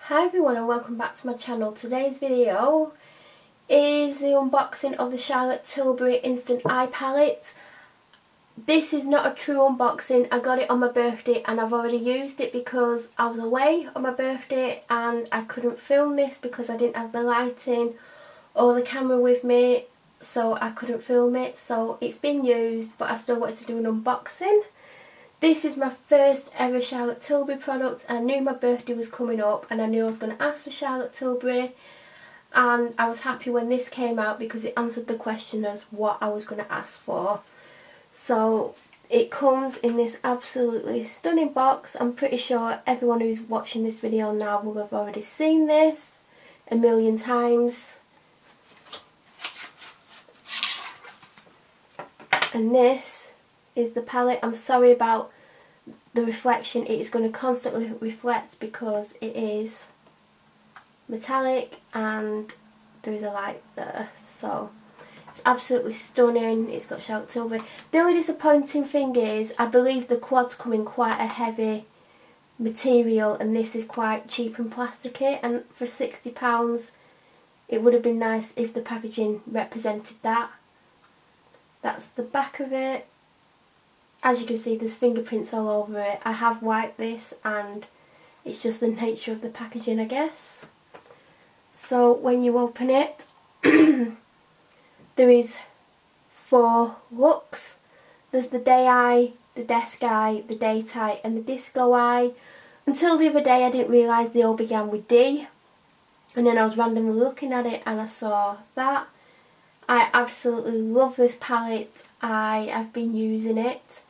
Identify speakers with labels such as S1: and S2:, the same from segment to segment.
S1: Hi everyone and welcome back to my channel. Today's video is the unboxing of the Charlotte Tilbury Instant Eye Palette. This is not a true unboxing. I got it on my birthday and I've already used it because I was away on my birthday and I couldn't film this because I didn't have the lighting or the camera with me, so I couldn't film it. So it's been used, but I still wanted to do an unboxing. This is my first ever Charlotte Tilbury product. I knew my birthday was coming up and I knew I was going to ask for Charlotte Tilbury, and I was happy when this came out because it answered the question as what I was going to ask for. So it comes in this absolutely stunning box. I'm pretty sure everyone who's watching this video now will have already seen this a million times. And this is the palette. I'm sorry about the reflection. It is going to constantly reflect because it is metallic and there is a light there. So it's absolutely stunning. It's got Charlotte Tilbury. The only disappointing thing is I believe the quads come in quite a heavy material and this is quite cheap and plasticky, and for £60 it would have been nice if the packaging represented that. That's the back of it. As you can see, there's fingerprints all over it. I have wiped this and it's just the nature of the packaging, I guess. So when you open it, there is 4 looks. There's the day eye, the desk eye, the date eye and the disco eye. Until the other day I didn't realise they all began with D. And then I was randomly looking at it and I saw that. I absolutely love this palette. I have been using it.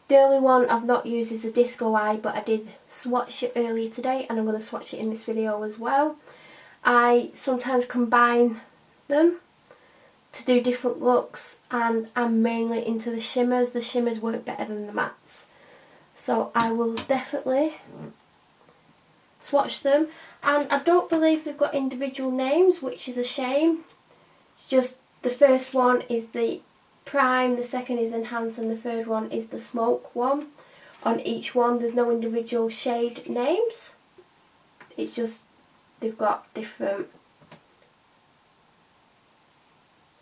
S1: The only one I've not used is the disco eye, but I did swatch it earlier today and I'm going to swatch it in this video as well. I sometimes combine them to do different looks and I'm mainly into the shimmers. The shimmers work better than the mattes. So I will definitely swatch them. And I don't believe they've got individual names, which is a shame. It's just the first one is the Prime, the second is Enhance and the third one is the Smoke one. On each one there's no individual shade names. It's just they've got different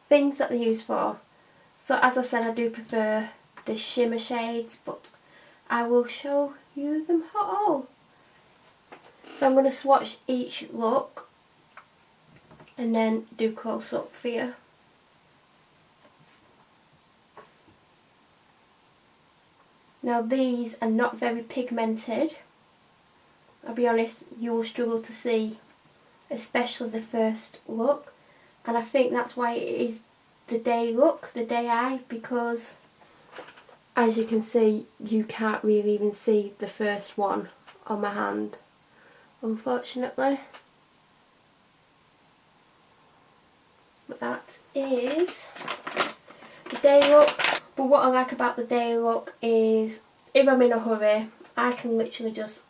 S1: things that they're used for. So as I said, I do prefer the shimmer shades, but I will show you them all. So I'm going to swatch each look and then do close up for you. Now these are not very pigmented. I'll be honest, you will struggle to see, especially the first look. And I think that's why it is the day look, the day eye, because as you can see, you can't really even see the first one on my hand, unfortunately. But that is the day look. But what I like about the day look is if I'm in a hurry, I can literally just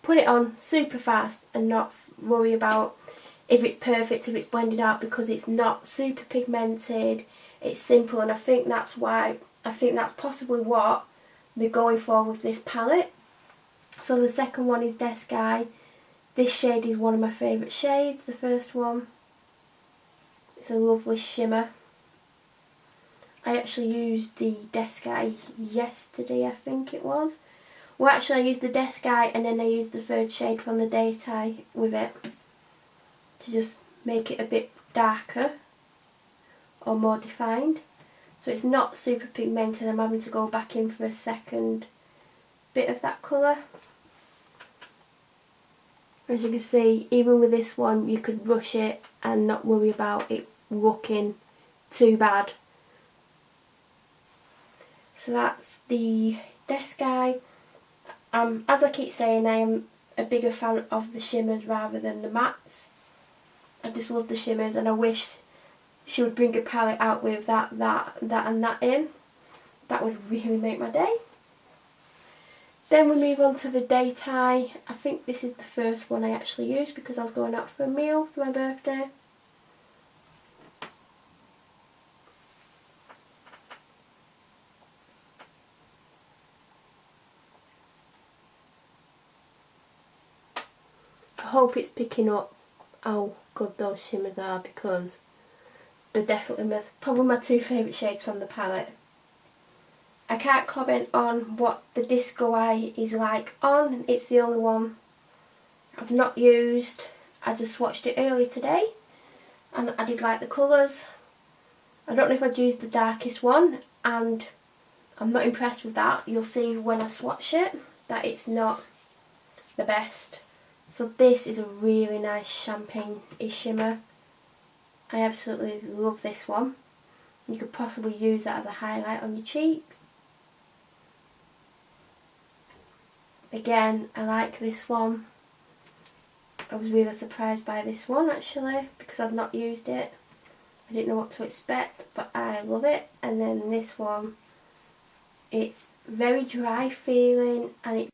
S1: put it on super fast and not worry about if it's perfect, if it's blended out, because it's not super pigmented. It's simple, and I think that's possibly what they're going for with this palette. So the second one is Desk Eye. This shade is one of my favourite shades, the first one. It's a lovely shimmer. I actually used the Desk Eye yesterday, I think it was. Well, actually I used the Desk Eye and then I used the third shade from the Date Eye with it to just make it a bit darker or more defined. So it's not super pigmented. I'm having to go back in for a second bit of that colour. As you can see, even with this one you could rush it and not worry about it looking too bad. So that's the Desk Eye. As I keep saying, I am a bigger fan of the shimmers rather than the mattes. I just love the shimmers and I wish she would bring a palette out with that and that in. That would really make my day. Then we move on to the Date Eye. I think this is the first one I actually used because I was going out for a meal for my birthday. hope it's picking up how good those shimmers are, because they're definitely probably my two favourite shades from the palette. I can't comment on what the Disco Eye is like on, it's the only one I've not used. I just swatched it earlier today and I did like the colours. I don't know if I'd use the darkest one, and I'm not impressed with that. You'll see when I swatch it that it's not the best. So this is a really nice champagne-ish shimmer. I absolutely love this one. You could possibly use that as a highlight on your cheeks. Again, I like this one. I was really surprised by this one actually, because I've not used it. I didn't know what to expect, but I love it. And then this one, it's very dry feeling, and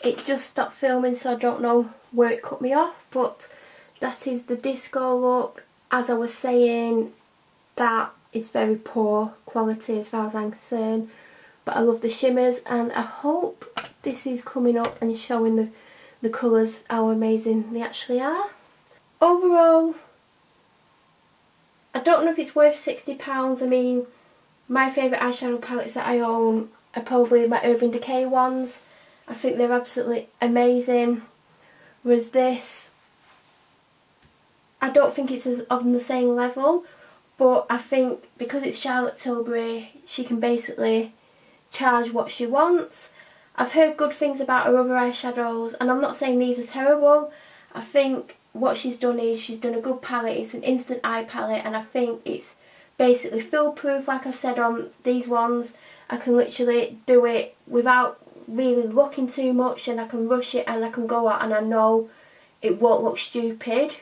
S1: it just stopped filming, so I don't know where it cut me off, but that is the Disco look. As I was saying, that is very poor quality as far as I'm concerned, but I love the shimmers, and I hope this is coming up and showing the colours how amazing they actually are. Overall, I don't know if it's worth £60. I mean, my favourite eyeshadow palettes that I own are probably my Urban Decay ones. I think they're absolutely amazing. Whereas this, I don't think it's on the same level, but I think because it's Charlotte Tilbury, she can basically charge what she wants. I've heard good things about her other eyeshadows, and I'm not saying these are terrible. I think what she's done is she's done a good palette. It's an instant eye palette, and I think it's basically foolproof. Like I've said on these ones, I can literally do it without really looking too much, and I can rush it and I can go out and I know it won't look stupid.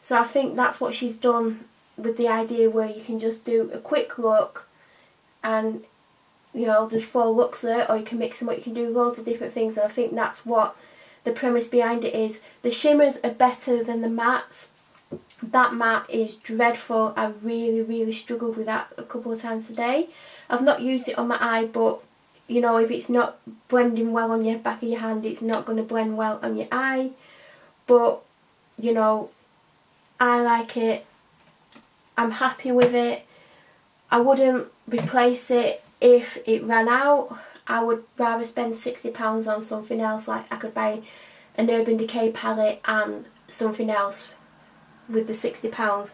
S1: So I think that's what she's done with the idea where you can just do a quick look, and you know, there's 4 looks there, or you can mix them up, you can do loads of different things, and I think that's what the premise behind it is. The shimmers are better than the mattes. That matte is dreadful. I really struggled with that a couple of times today. I've not used it on my eye, but you know, if it's not blending well on your back of your hand, it's not going to blend well on your eye. But you know, I like it. I'm happy with it. I wouldn't replace it if it ran out. I would rather spend £60 on something else. Like I could buy an Urban Decay palette and something else with the £60.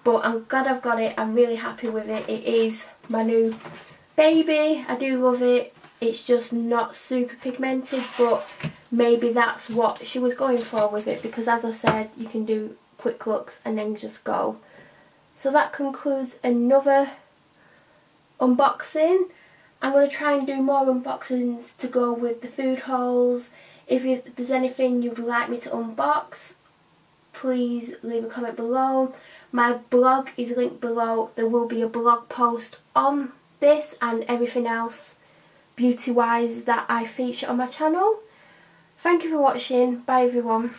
S1: But I'm glad I've got it. I'm really happy with it. It is my new baby. I do love it. It's just not super pigmented, but maybe that's what she was going for with it, because as I said, you can do quick looks and then just go. So that concludes another unboxing. I'm going to try and do more unboxings to go with the food hauls. If there's anything you'd like me to unbox, please leave a comment below. My blog is linked below. There will be a blog post on this and everything else beauty wise that I feature on my channel. Thank you for watching. Bye everyone.